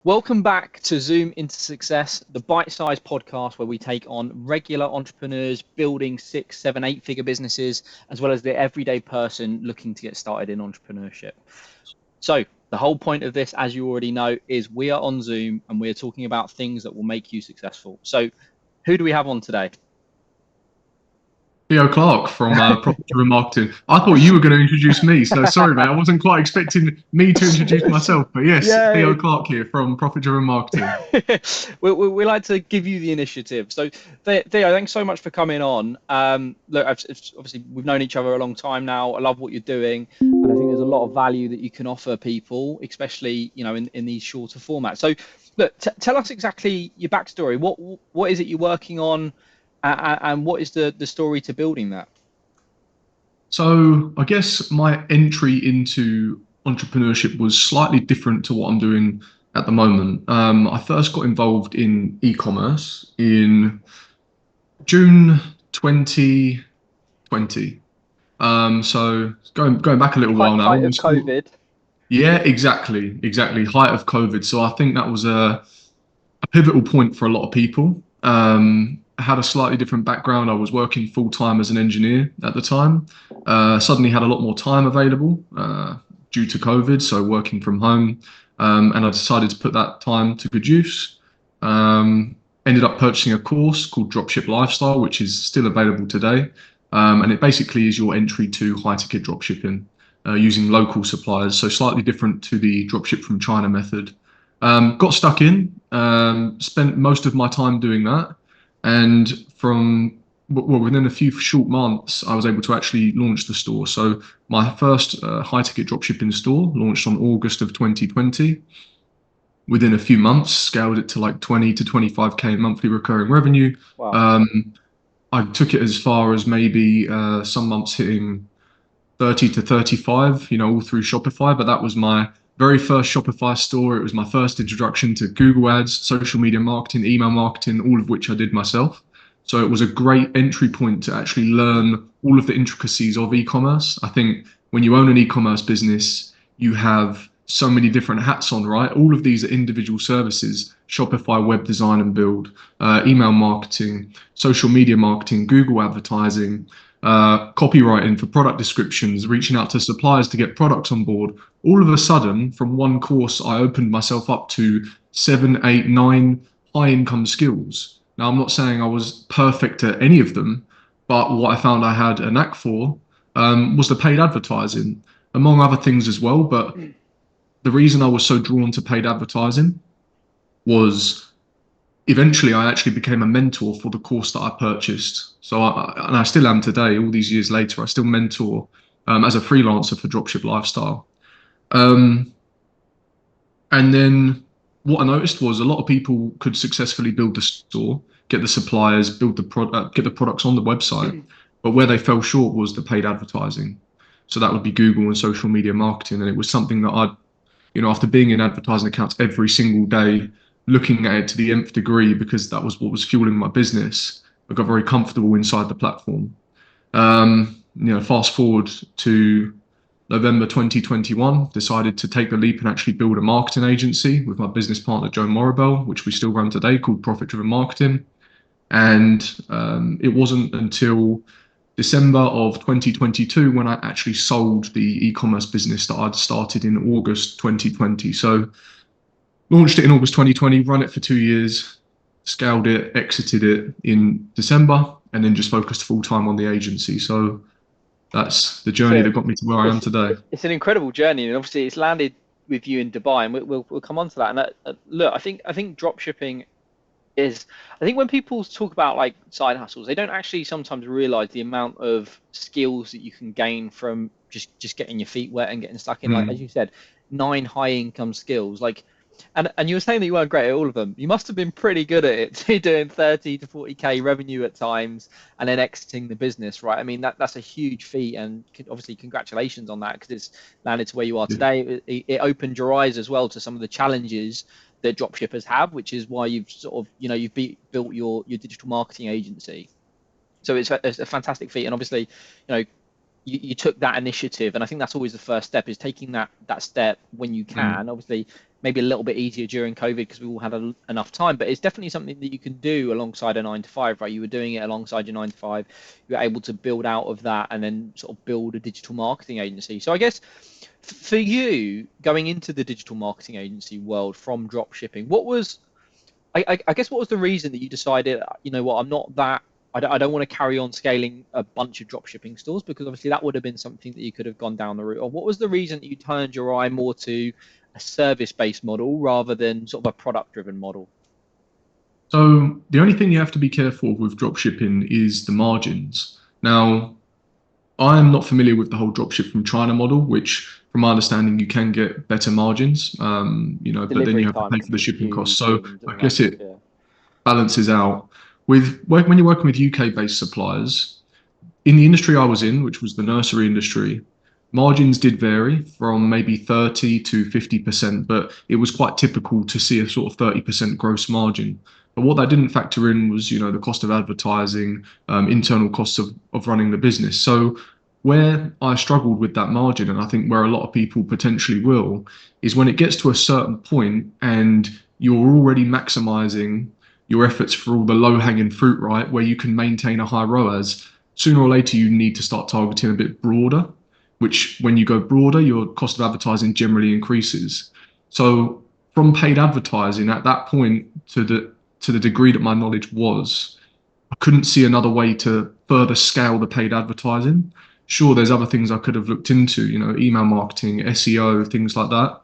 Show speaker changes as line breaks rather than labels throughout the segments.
Welcome back to Zoom into Success, the bite-sized podcast where we take on regular entrepreneurs building six, seven, eight-figure businesses, as well as the everyday person looking to get started in entrepreneurship. So the whole point of this, as you already know, is we are on Zoom and we're talking about things that will make you successful. So who do we have on today?
Theo Clarke from Profit Marketing. I thought you were going to introduce me, so sorry, mate. I wasn't quite expecting me to introduce myself, but yes,
Yeah,
Theo Clarke here from Profit Marketing.
we like to give you the initiative. So, Theo, thanks so much for coming on. Look, obviously we've known each other a long time now. I love what you're doing, and I think there's a lot of value that you can offer people, especially in these shorter formats. So, look, tell us exactly your backstory. What is it you're working on, and what is the story to building that?
So I guess my entry into entrepreneurship was slightly different to what I'm doing at the moment. I first got involved in e-commerce in June 2020. So going back a little while now,
Height
we
of
still.
COVID.
Yeah, exactly. Height of COVID. So I think that was a pivotal point for a lot of people. I had a slightly different background. I was working full time as an engineer at the time. Suddenly had a lot more time available due to COVID, so working from home. And I decided to put that time to good use. Ended up purchasing a course called Dropship Lifestyle, which is still available today. And it basically is your entry to high ticket dropshipping using local suppliers. So slightly different to the dropship from China method. Got stuck in, spent most of my time doing that. And within a few short months, I was able to actually launch the store. So my first high ticket dropshipping store launched on August of 2020. Within a few months, scaled it to like 20 to 25K monthly recurring revenue.
Wow.
Um, I took it as far as maybe some months hitting 30 to 35, all through Shopify. But that was my very first Shopify store. It was my first introduction to Google Ads, social media marketing, email marketing, all of which I did myself. So it was a great entry point to actually learn all of the intricacies of e-commerce. I think when you own an e-commerce business, you have so many different hats on, right? All of these are individual services: Shopify web design and build, email marketing, social media marketing, Google advertising, copywriting for product descriptions, reaching out to suppliers to get products on board. All of a sudden, from one course, I opened myself up to seven, eight, nine high income skills. Now, I'm not saying I was perfect at any of them, but what I found I had a knack for was the paid advertising, among other things as well. But the reason I was so drawn to paid advertising was eventually I actually became a mentor for the course that I purchased. And I still am today, all these years later. I still mentor as a freelancer for Dropship Lifestyle. Um, and then what I noticed was a lot of people could successfully build the store, get the suppliers, build the product, get the products on the website. But where they fell short was the paid advertising. So that would be Google and social media marketing. And it was something that after being in advertising accounts every single day, looking at it to the nth degree, because that was what was fueling my business, I got very comfortable inside the platform. Fast forward to November 2021, decided to take the leap and actually build a marketing agency with my business partner, Joe Morabel, which we still run today, called Profit Driven Marketing. And it wasn't until December of 2022 when I actually sold the e-commerce business that I'd started in August 2020. So launched it in August 2020, run it for 2 years, scaled it, exited it in December, and then just focused full time on the agency. So that's the journey
So
that got me to where I am
it's
today.
it's an incredible journey, and obviously it's landed with you in Dubai, and we'll come on to that. And look, I think drop shipping is, I think when people talk about like side hustles, they don't actually sometimes realize the amount of skills that you can gain from just getting your feet wet and getting stuck in, like as
Mm.
you said, nine high income skills. Like, and you were saying that you weren't great at all of them. You must have been pretty good at it, doing 30 to 40K revenue at times and then exiting the business, right? I mean, that's a huge feat, and obviously congratulations on that because it's landed to where you are
Yeah.
today. It opened your eyes as well to some of the challenges that dropshippers have, which is why you've sort of, you've built your digital marketing agency. So it's a fantastic feat, and obviously, you know, you took that initiative, and I think that's always the first step, is taking that step when you
Mm.
can. Obviously, maybe a little bit easier during COVID because we all had enough time, but it's definitely something that you can do alongside a 9 to 5, right? You were doing it alongside your 9 to 5. You were able to build out of that and then sort of build a digital marketing agency. So I guess for you going into the digital marketing agency world from drop shipping, what was I guess what was the reason that you decided, you know what, I'm not that, I don't want to carry on scaling a bunch of drop shipping stores, because obviously that would have been something that you could have gone down the route. Or what was the reason that you turned your eye more to a service-based model rather than sort of a product-driven model?
So the only thing you have to be careful of with dropshipping is the margins. Now, I'm not familiar with the whole dropship from China model, which, from my understanding, you can get better margins, but then
Delivery
you have to pay
times
for the
can be
shipping costs.
huge
So
and
I
all that
guess
stuff,
it
yeah.
balances out. When you're working with UK-based suppliers, in the industry I was in, which was the nursery industry, margins did vary from maybe 30 to 50%, but it was quite typical to see a sort of 30% gross margin. But what that didn't factor in was, the cost of advertising, internal costs of running the business. So where I struggled with that margin, and I think where a lot of people potentially will, is when it gets to a certain point and you're already maximizing your efforts for all the low-hanging fruit, right, where you can maintain a high ROAS. Sooner or later you need to start targeting a bit broader, which when you go broader, your cost of advertising generally increases. So from paid advertising at that point to the degree that my knowledge was, I couldn't see another way to further scale the paid advertising. Sure, there's other things I could have looked into, email marketing, SEO, things like that.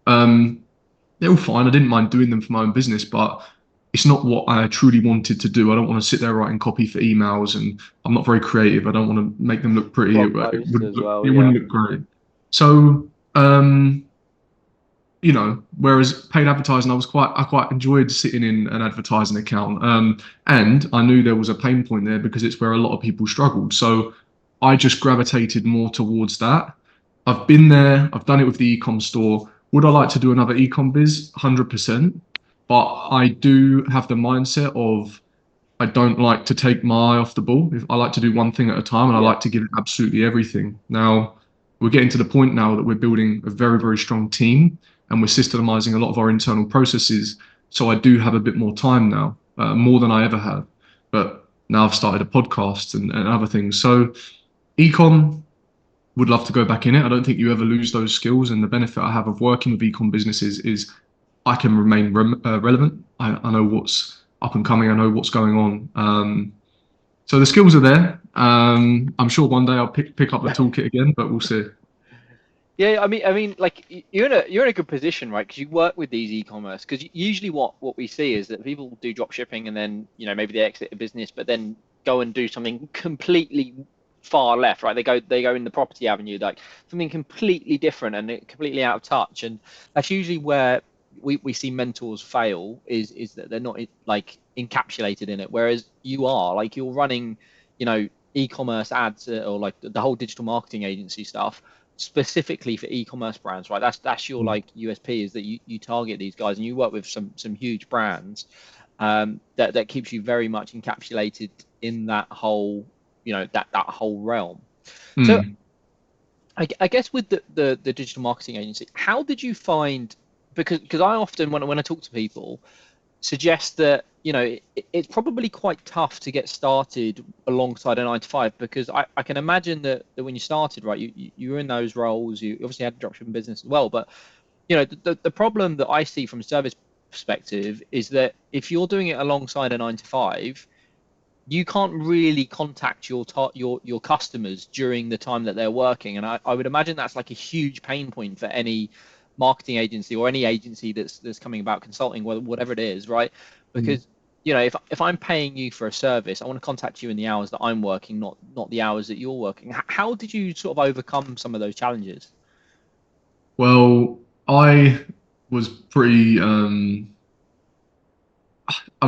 Um, they're all fine. I didn't mind doing them for my own business, but it's not what I truly wanted to do. I don't want to sit there writing copy for emails, and I'm not very creative. I don't want to make them look pretty.
Blog posts as well,
It
yeah.
wouldn't look great. So, whereas paid advertising, I quite enjoyed sitting in an advertising account. And I knew there was a pain point there because it's where a lot of people struggled. So I just gravitated more towards that. I've been there, I've done it with the ecom store. Would I like to do another ecom biz? 100%. But I do have the mindset of I don't like to take my eye off the ball. I like to do one thing at a time, and I
Yeah.
like to give it absolutely everything. Now, we're getting to the point now that we're building a very, very strong team, and we're systemizing a lot of our internal processes. So I do have a bit more time now, more than I ever have. But now I've started a podcast and other things. So ecom, would love to go back in it. I don't think you ever lose those skills. And the benefit I have of working with ecom businesses is I can remain relevant. I know what's up and coming. I know what's going on. So the skills are there. I'm sure one day I'll pick up the toolkit again, but we'll see.
Yeah, I mean, like you're in a good position, right? Because you work with these e-commerce. Because usually, what we see is that people do drop shipping, and then maybe they exit a business, but then go and do something completely far left, right? They go in the property avenue, like something completely different and completely out of touch. And that's usually where we see mentors fail, is that they're not like encapsulated in it. Whereas you are, like, you're running, you know, e-commerce ads, or like the whole digital marketing agency stuff specifically for e-commerce brands, right? That's your like USP, is that you target these guys and you work with some huge brands, that keeps you very much encapsulated in that whole, that whole realm. So
Mm.
I guess with the digital marketing agency, how did you find, because I often when I talk to people suggest that it's probably quite tough to get started alongside a 9 to 5, because I can imagine that when you started, right, you were in those roles, you obviously had a dropshipping business as well, but the problem that I see from a service perspective is that if you're doing it alongside a 9 to 5, you can't really contact your customers during the time that they're working, and I would imagine that's like a huge pain point for any marketing agency or any agency that's coming about consulting, whatever it is, right?
Mm.
Because if I'm paying you for a service, I want to contact you in the hours that I'm working, not the hours that you're working. How did you sort of overcome some of those challenges?
Well, I was pretty. I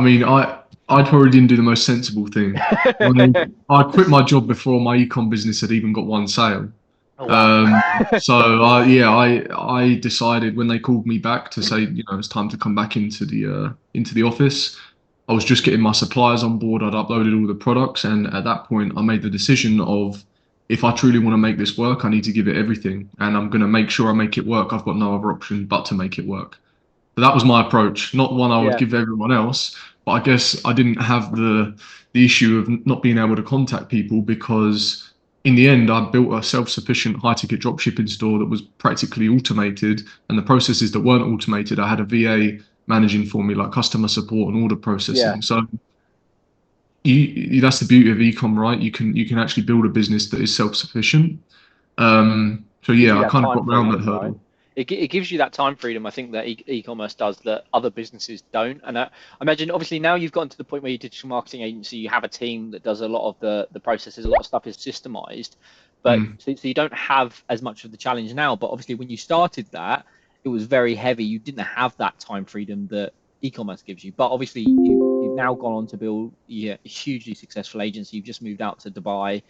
mean, I probably didn't do the most sensible thing. I quit my job before my ecom business had even got one sale.
Oh wow.
So I decided when they called me back to say, it's time to come back into the office. I was just getting my suppliers on board. I'd uploaded all the products, and at that point, I made the decision of if I truly want to make this work, I need to give it everything, and I'm going to make sure I make it work. I've got no other option but to make it work. So that was my approach, not one I would
Yeah.
give everyone else, but I guess I didn't have the issue of not being able to contact people because in the end I built a self-sufficient high-ticket dropshipping store that was practically automated, and the processes that weren't automated, I had a VA managing for me, like customer support and order
Yeah.
processing. So that's the beauty of ecom, right? You can actually build a business that is self-sufficient. So
Gives
yeah,
you
I
that
kind of
time
got around that
freedom, right?
hurdle.
It gives you that time freedom, I think, that e-commerce does that other businesses don't. And I imagine, obviously, now you've gotten to the point where your digital marketing agency, you have a team that does a lot of the processes, a lot of stuff is systemized, but
Mm,
so you don't have as much of the challenge now. But obviously, when you started that, it was very heavy. You didn't have that time freedom that e-commerce gives you. But obviously, you've now gone on to build, yeah, a hugely successful agency. You've just moved out to Dubai.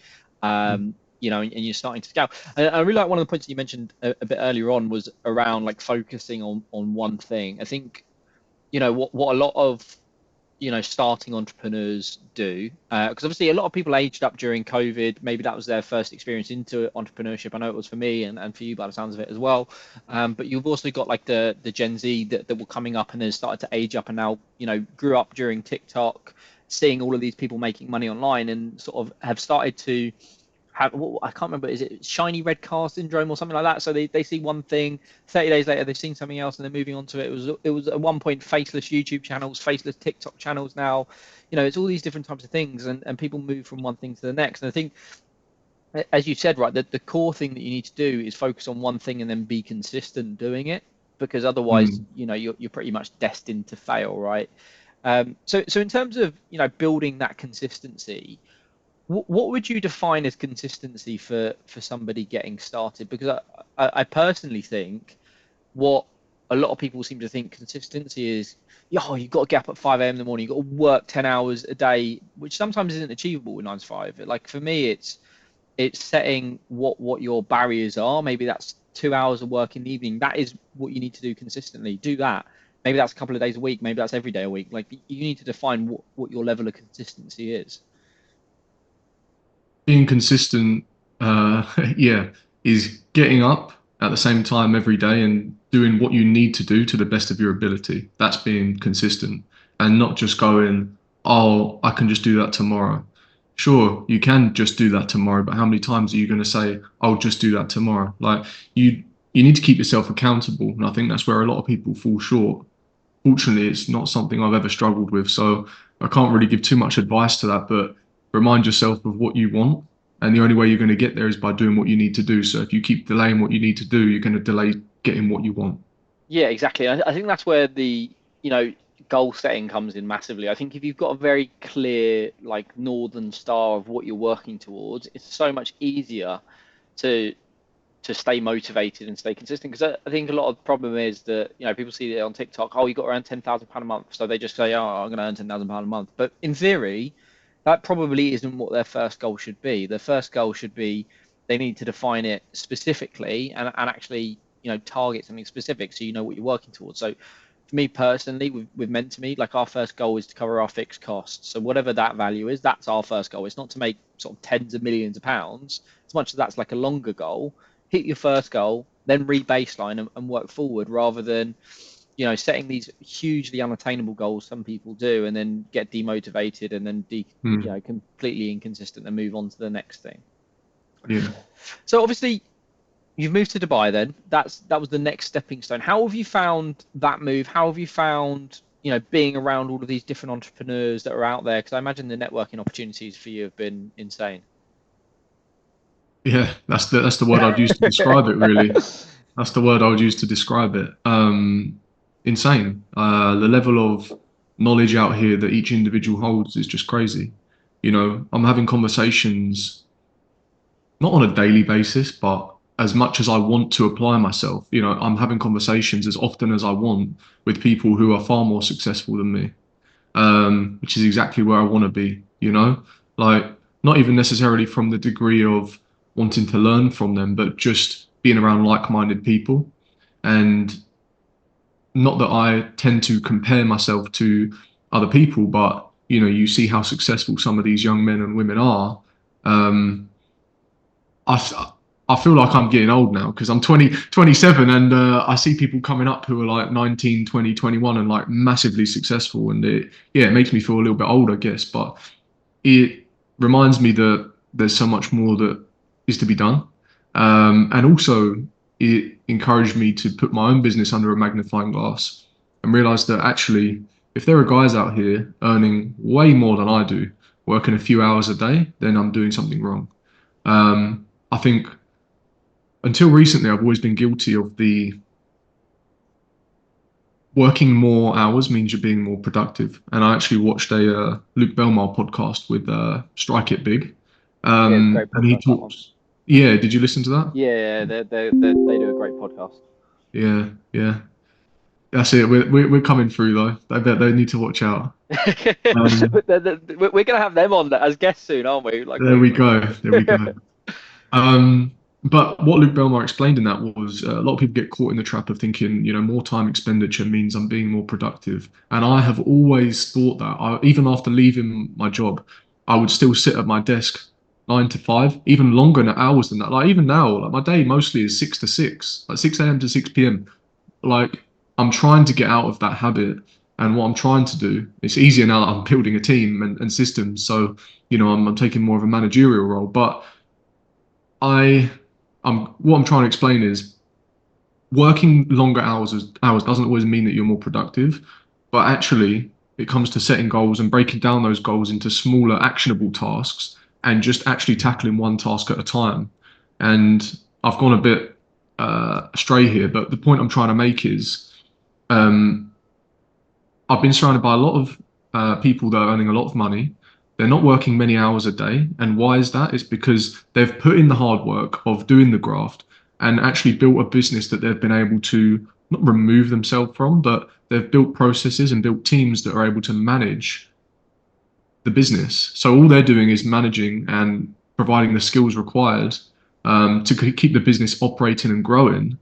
mm,
And you're starting to scale. And I really like one of the points that you mentioned a bit earlier on was around like focusing on one thing. I think, what a lot of, starting entrepreneurs do, because obviously a lot of people aged up during COVID. Maybe that was their first experience into entrepreneurship. I know it was for me and for you by the sounds of it as well. But you've also got like the Gen Z that were coming up and then started to age up and now, grew up during TikTok, seeing all of these people making money online and sort of have started to have, I can't remember, is it shiny red car syndrome or something like that? So they see one thing, 30 days later they've seen something else and they're moving on to it. It was at one point faceless YouTube channels, faceless TikTok channels now. It's all these different types of things and people move from one thing to the next. And I think, as you said, right, the core thing that you need to do is focus on one thing and then be consistent doing it, because otherwise,
mm.
you're pretty much destined to fail, right? So in terms of, building that consistency, what would you define as consistency for somebody getting started? Because I personally think what a lot of people seem to think consistency is, you've got to get up at 5 a.m. in the morning, you've got to work 10 hours a day, which sometimes isn't achievable with 9 to 5. Like for me, it's setting what your barriers are. Maybe that's 2 hours of work in the evening. That is what you need to do consistently. Do that. Maybe that's a couple of days a week. Maybe that's every day a week. Like you need to define what your level of consistency is.
Being consistent, yeah, is getting up at the same time every day and doing what you need to do to the best of your ability. That's being consistent and not just going, oh, I can just do that tomorrow. Sure, you can just do that tomorrow, but how many times are you going to say, I'll just do that tomorrow? Like you need to keep yourself accountable. And I think that's where a lot of people fall short. Fortunately, it's not something I've ever struggled with, so I can't really give too much advice to that, but remind yourself of what you want. And the only way you're going to get there is by doing what you need to do. So if you keep delaying what you need to do, you're going to delay getting what you want.
Yeah, exactly. I think that's where the, goal setting comes in massively. I think if you've got a very clear, like, northern star of what you're working towards, it's so much easier to stay motivated and stay consistent. Because I think a lot of the problem is that, people see it on TikTok, oh, you got around £10,000 a month. So they just say, oh, I'm going to earn £10,000 a month. But in theory, that probably isn't what their first goal should be. Their first goal should be they need to define it specifically and actually, target something specific so you know what you're working towards. So for me personally, with Meant to Me, like our first goal is to cover our fixed costs. So whatever that value is, that's our first goal. It's not to make sort of tens of millions of pounds, as much as that's like a longer goal. Hit your first goal, then re-baseline and work forward rather than, setting these hugely unattainable goals some people do and then get demotivated and then
Hmm.
completely inconsistent and move on to the next thing.
Yeah.
So obviously you've moved to Dubai then. That was the next stepping stone. How have you found that move? How have you found, being around all of these different entrepreneurs that are out there? Because I imagine the networking opportunities for you have been insane.
Yeah, that's the word I'd use to describe it, really. That's the word I would use to describe it. Insane. The level of knowledge out here that each individual holds is just crazy. I'm having conversations not on a daily basis, but as much as I want to apply myself, I'm having conversations as often as I want with people who are far more successful than me, which is exactly where I want to be. Like not even necessarily from the degree of wanting to learn from them, but just being around like-minded people. And not that I tend to compare myself to other people, but you see how successful some of these young men and women are. Um, I, I feel like I'm getting old now because I'm 27, and I see people coming up who are like 19, 20, 21 and like massively successful. And it makes me feel a little bit old, I guess. But it reminds me that there's so much more that is to be done. And also, it encouraged me to put my own business under a magnifying glass and realize that actually, if there are guys out here earning way more than I do, working a few hours a day, then I'm doing something wrong. I think until recently, I've always been guilty of the working more hours means you're being more productive. And I actually watched a Luke Belmar podcast with Strike It Big,
Yeah, it's a great
and he
podcast, that one.
talks. Yeah, did you listen to that?
Yeah, they do a great podcast.
Yeah, yeah, that's it. We're coming through though. I bet they need to watch out. Um,
We're gonna have them on as guests soon, aren't we? Like
there
we.
we go. There we go. Um, but what Luke Belmar explained in that was a lot of people get caught in the trap of thinking, more time expenditure means I'm being more productive. And I have always thought that. Even after leaving my job, I would still sit at my desk 9 to 5, even longer hours than that. Like even now, like my day mostly is 6 to 6, like 6 a.m. to 6 p.m. Like I'm trying to get out of that habit. And what I'm trying to do, it's easier now that I'm building a team and systems. So, I'm taking more of a managerial role. But I, what I'm trying to explain is working longer hours doesn't always mean that you're more productive, but actually it comes to setting goals and breaking down those goals into smaller actionable tasks and just actually tackling one task at a time. And I've gone a bit astray here, but the point I'm trying to make is um, I've been surrounded by a lot of people that are earning a lot of money. They're not working many hours a day. And why is that? It's because they've put in the hard work of doing the graft and actually built a business that they've been able to not remove themselves from, but they've built processes and built teams that are able to manage the business. So all they're doing is managing and providing the skills required to keep the business operating and growing.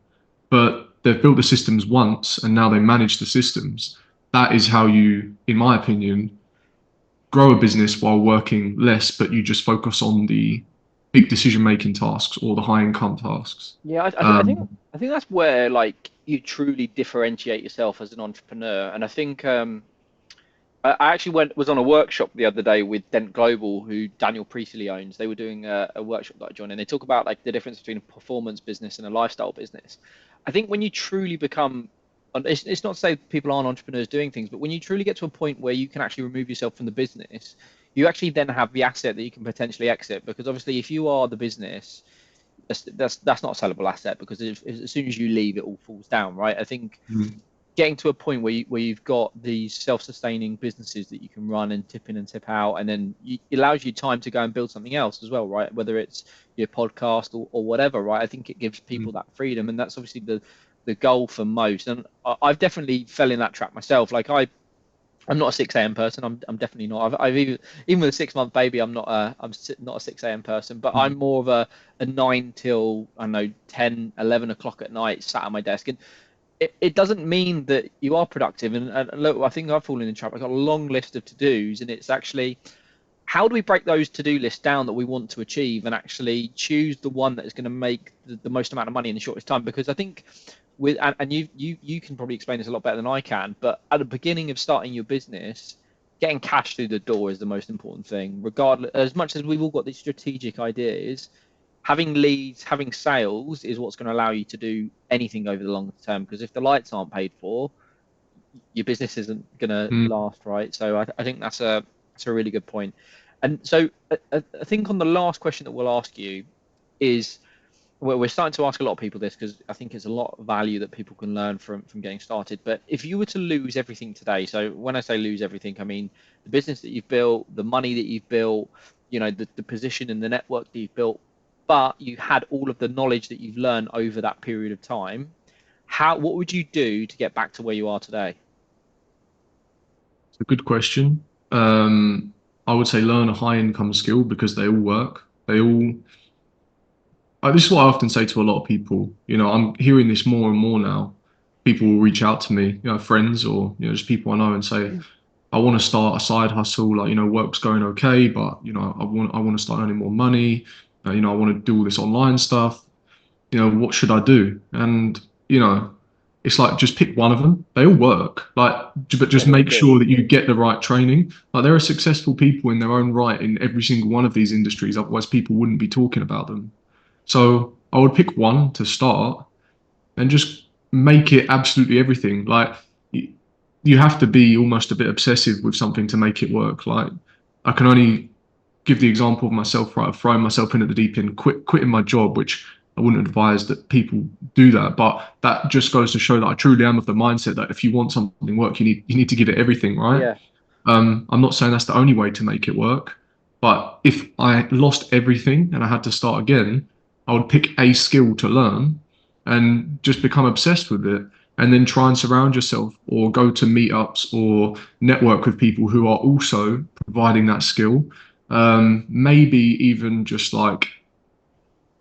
But they've built the systems once and now they manage the systems. That is how you, in my opinion, grow a business while working less, but you just focus on the big decision-making tasks or the high-income tasks.
Yeah,
Um,
I think that's where like you truly differentiate yourself as an entrepreneur. And I think I actually was on a workshop the other day with Dent Global, who Daniel Priestley owns. They were doing a workshop that I joined, and they talk about like the difference between a performance business and a lifestyle business. I think when you truly become, and it's not to say people aren't entrepreneurs doing things, but when you truly get to a point where you can actually remove yourself from the business, you actually then have the asset that you can potentially exit. Because obviously, if you are the business, that's not a sellable asset because as soon as you leave, it all falls down, right? I think
mm,
getting to a point where you've got these self-sustaining businesses that you can run and tip in and tip out, and then it allows you time to go and build something else as well, right? Whether it's your podcast or whatever, right? I think it gives people
mm,
that freedom, and that's obviously the goal for most. And I've definitely fell in that trap myself. Like I'm not a 6 a.m. person. I'm definitely not. I've even with a 6 month baby, I'm not a 6 a.m. person, but I'm
mm,
more of a 9 till I don't know 10, 11 o'clock at night sat at my desk. And it doesn't mean that you are productive. And look, I think I've fallen in trap. I've got a long list of to-dos, and it's actually how do we break those to-do lists down that we want to achieve and actually choose the one that is going to make the most amount of money in the shortest time? Because I think and you can probably explain this a lot better than I can, but at the beginning of starting your business, getting cash through the door is the most important thing. Regardless, as much as we've all got these strategic ideas, having leads, having sales is what's going to allow you to do anything over the long term. Because if the lights aren't paid for, your business isn't going to
mm.
last, right? So I think that's a really good point. And so I think on the last question that we'll ask you is we're starting to ask a lot of people this because I think it's a lot of value that people can learn from getting started. But if you were to lose everything today, so when I say lose everything, I mean the business that you've built, the money that you've built, the position and the network that you've built, but you had all of the knowledge that you've learned over that period of time, what would you do to get back to where you are today?
It's a good question. I would say learn a high income skill because they all work. This is what I often say to a lot of people. I'm hearing this more and more now. People will reach out to me, friends or just people I know and say, I want to start a side hustle. Like, work's going okay, but I want to start earning more money. I want to do all this online stuff. What should I do? And, you know, it's like just pick one of them. They all work. But
Yeah,
just
they
make
do.
sure that you get the right training. Like there are successful people in their own right in every single one of these industries. Otherwise, people wouldn't be talking about them. So I would pick one to start and just make it absolutely everything. Like you have to be almost a bit obsessive with something to make it work. Like I can only give the example of myself, right, of throwing myself into the deep end, quitting my job, which I wouldn't advise that people do that. But that just goes to show that I truly am of the mindset that if you want something work, you need to give it everything, right?
Yeah.
I'm not saying that's the only way to make it work, but if I lost everything and I had to start again, I would pick a skill to learn and just become obsessed with it. And then try and surround yourself or go to meetups or network with people who are also providing that skill. Maybe even just like,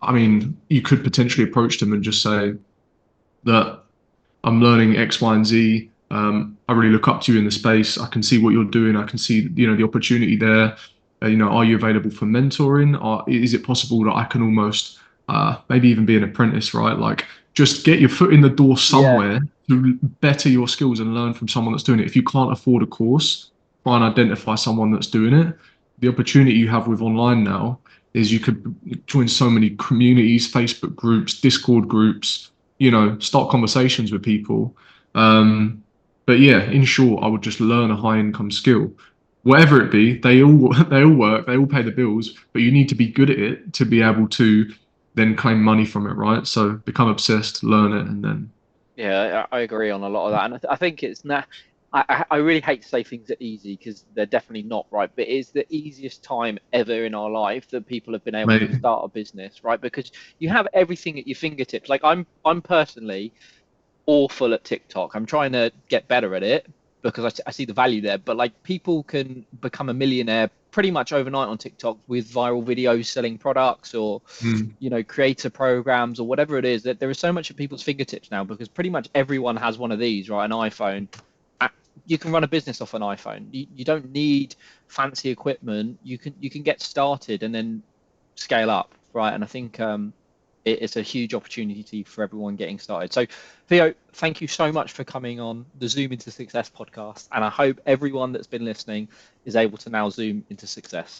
I mean, you could potentially approach them and just say that I'm learning X, Y, and Z. I really look up to you in the space. I can see what you're doing. I can see, the opportunity there. Are you available for mentoring? Or is it possible that I can almost maybe even be an apprentice, right? Like just get your foot in the door
Yeah.
somewhere to better your skills and learn from someone that's doing it. If you can't afford a course, try and identify someone that's doing it. The opportunity you have with online now is you could join so many communities, Facebook groups, Discord groups, start conversations with people. Um, but yeah, in short, I would just learn a high income skill. Whatever it be, they all they all work, they all pay the bills, but you need to be good at it to be able to then claim money from it, right? So become obsessed, learn it, and then
Yeah, I agree on a lot of that, and I think it's not. I really hate to say things are easy because they're definitely not, right? But it's the easiest time ever in our life that people have been able to
mate,
start a business, right? Because you have everything at your fingertips. Like I'm personally awful at TikTok. I'm trying to get better at it because I see the value there. But like people can become a millionaire pretty much overnight on TikTok with viral videos selling products or
mm,
creator programs or whatever it is. That there is so much at people's fingertips now because pretty much everyone has one of these, right? An iPhone. You can run a business off an iPhone. You don't need fancy equipment. You can get started and then scale up, right? And I think it's a huge opportunity for everyone getting started. So, Theo, thank you so much for coming on the Zoom into Success podcast. And I hope everyone that's been listening is able to now zoom into success.